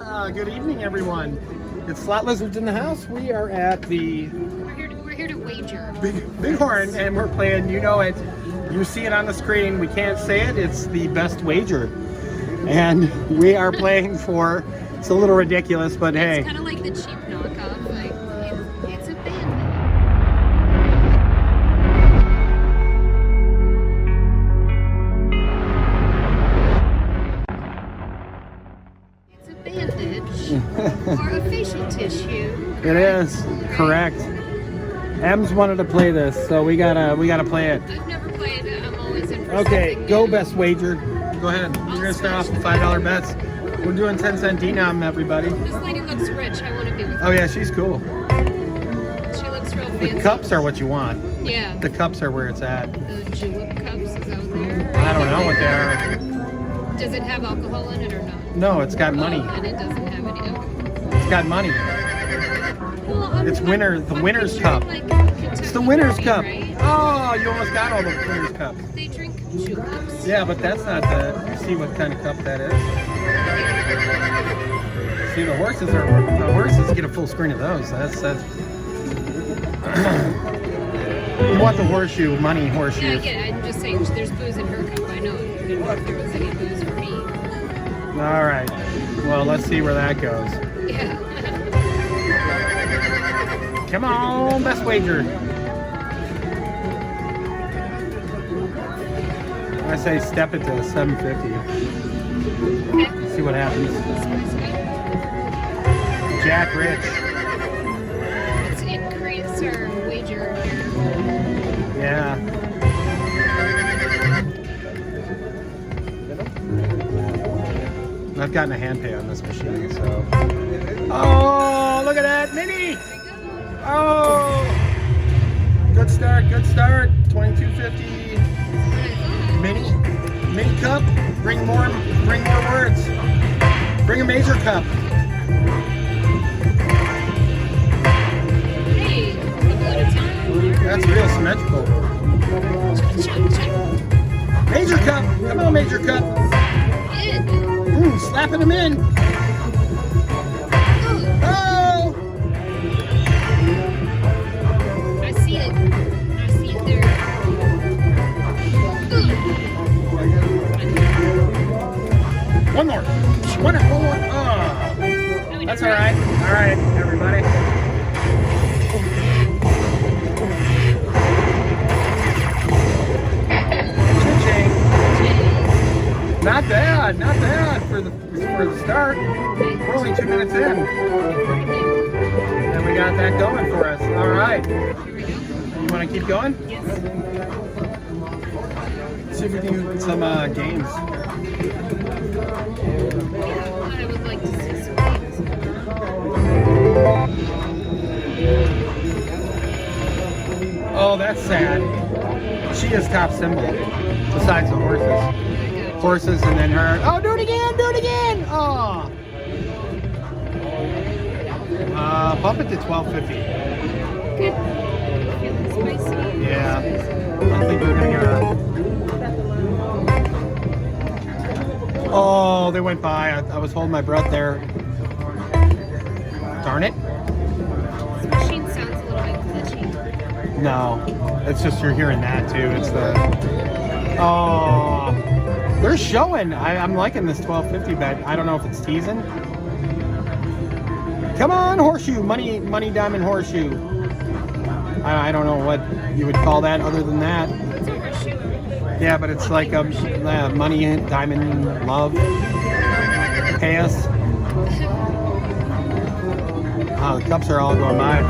Good evening, everyone. It's Slot Lizards in the house. We are at the We're here to wager. Bighorn, and we're playing. You know it. You see it on the screen. We can't say it. It's the best wager, and we are playing for. It's a little ridiculous, but hey. It's kind of like the cheap knockoff. Like it's a bandit. It's a bandage or a facial tissue. It is correct. Ems wanted to play this, so we gotta play it. I've never played it. I'm always in for Okay, something go new. best wager. Go ahead. You're gonna start off with $5 bets. We're doing 10-cent denom, everybody. This lady looks rich. I want to be with her. Oh yeah, she's cool. She looks real fancy. The cups are what you want. Yeah. The cups are where it's at. The julep cups is out there. I don't know what they are. Does it have alcohol in it or not? No, it's got money. Oh, and it doesn't have any alcohol. It's got money. Well, It's winner, the winner's cup. It's the winner's cup. Right? Oh, you almost got all the winner's cup. They drink juleps. Yeah, but that's not the. You see what kind of cup that is? See, the horses get a full screen of those. That's. You want the horseshoe, money horseshoe. Yeah, I get it. I'm just saying there's booze in her cup. I know it. Didn't know if there was any booze for me. All right. Well, let's see where that goes. Yeah. Come on, best wager. I say step it to 750. See what happens. Jack Rich. Let's increase our wager here. Yeah. I've gotten a hand pay on this machine, so. Oh, look at that, Mini! Oh, good start, good start. 2250. Mini cup. Bring more words. Bring a major cup. Hey, a couple at a time. That's real symmetrical. Major cup. Come on, major cup. In. Slapping them in. Oh! I see it. I see it there. One more. One more. Oh. That's all right. All right, everybody. Not bad, not bad for the start. We're only 2 minutes in. And we got that going for us. All right. You want to keep going? Yes. See if we can get some games. I would like to see some games. Oh, that's sad. She is top symbol, besides the horses. Horses and then her. Oh, do it again, do it again. Oh. Bump it to 1250. Good. Feeling spicy. Yeah. I think you're gonna get a. Oh, they went by. I was holding my breath there. Darn it. This machine sounds a little bit glitchy. No, it's just you're hearing that too. It's the. Oh. They're showing. I'm liking this 1250 bet. I don't know if it's teasing. Come on, horseshoe. Money, diamond, horseshoe. I don't know what you would call that other than that. It's a horseshoe. Yeah, but it's like money, diamond, love. Pay us. Oh, the cups are all going by.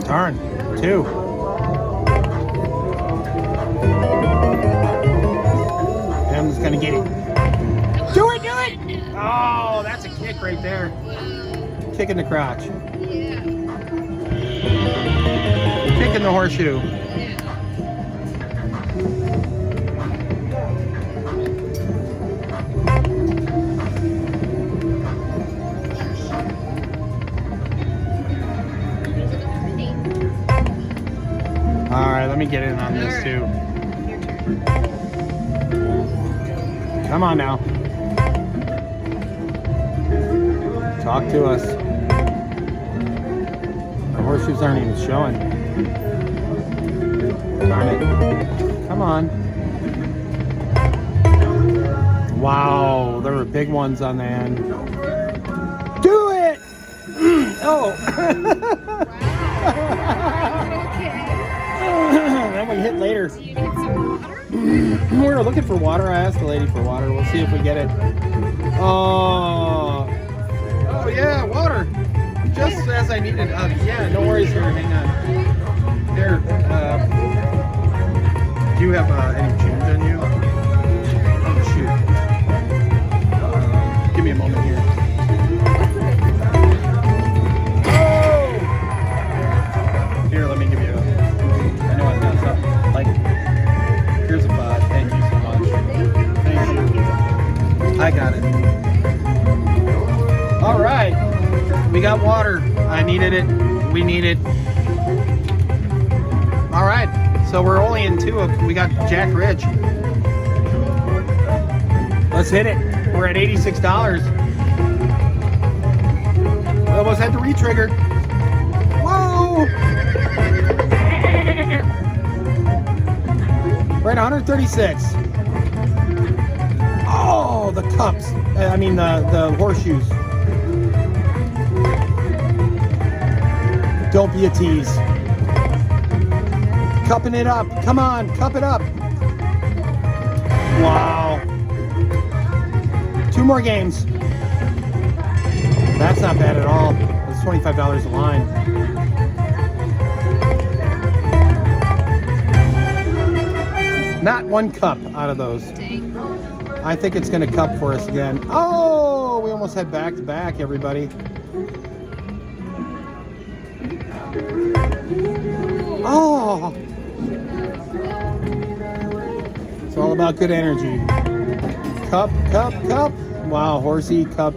Darn. 2. I'm just gonna get it. Do it! Oh, that's a kick right there. Kick in the crotch. Yeah. Kick in the horseshoe. Yeah. All right, let me get in on this too. Your turn. Come on now. Talk to us. The horseshoes aren't even showing. Darn it. Come on. Wow, there were big ones on the end. Do it! Oh! Then we hit later. Do you need some water? We were looking for water. I asked the lady for water. We'll see if we get it. Oh, yeah, water. Just as I needed. Yeah, no worries here. Hang on. Here, do you have any change on you? Oh, shoot. Give me a moment here. Oh! Here, let me give you a... I know I messed up. Like, here's a bud. Thank you so much. Thank you. I got it. All right. We got water. I needed it. We need it. All right. So we're only in two of... We got Jack Ridge. Let's hit it. We're at $86. We almost had to re-trigger. Whoa! We're at 136. Oh, the cups. I mean the horseshoes. Don't be a tease. Cupping it up. Come on, cup it up. Wow. 2 more games. That's not bad at all. It's $25 a line. Not one cup out of those. Dang. I think it's going to cup for us again. Oh, we almost had back-to-back, everybody. Oh. It's all about good energy. Cup, cup, cup. Wow, horsey, cup.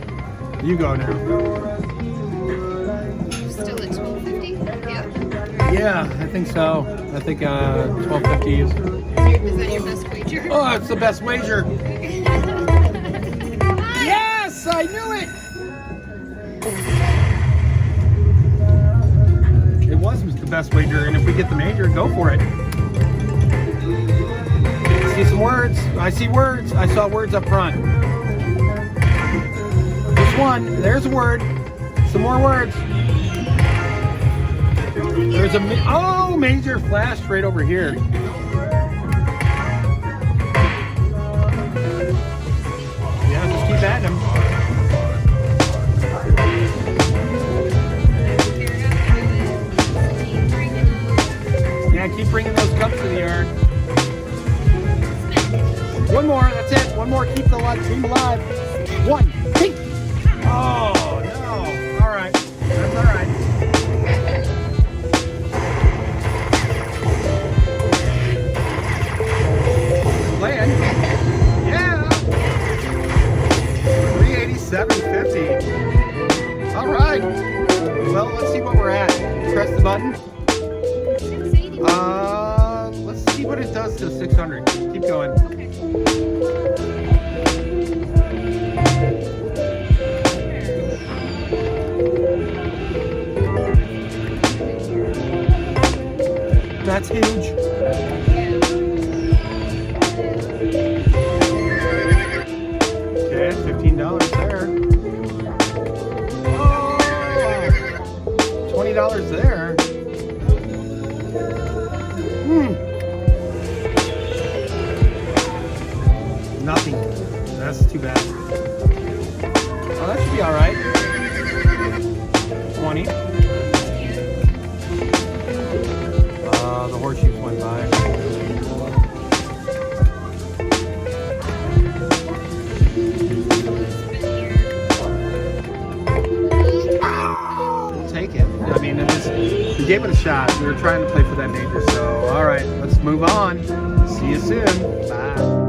You go now. Still at $12.50? Yeah. Yeah, I think so. I think $12.50 is... Is that your best wager? Oh, it's the best wager. Yes, I knew it. It was the best wager, and if we get the major, go for it. I see some words. I see words. I saw words up front. Just one. There's a word. Some more words. There's a major flashed right over here. Yeah, just keep at him. Yeah, keep bringing those cups to the yard. One more, that's it. One more, keep the team alive. 1, 2. Oh, no. All right. That's all right. Playing. Yeah. 387.50. All right. Well, let's see what we're at. Press the button. 680. Let's see what it does to 600. Keep going. Okay. That's huge. Okay, $15 there. Oh, $20 there. Nothing. That's too bad. Oh, that should be all right. 20. The horseshoes went by. We'll take it. I mean, we gave it a shot. We were trying to play for that major. So, all right, let's move on. See you soon. Bye.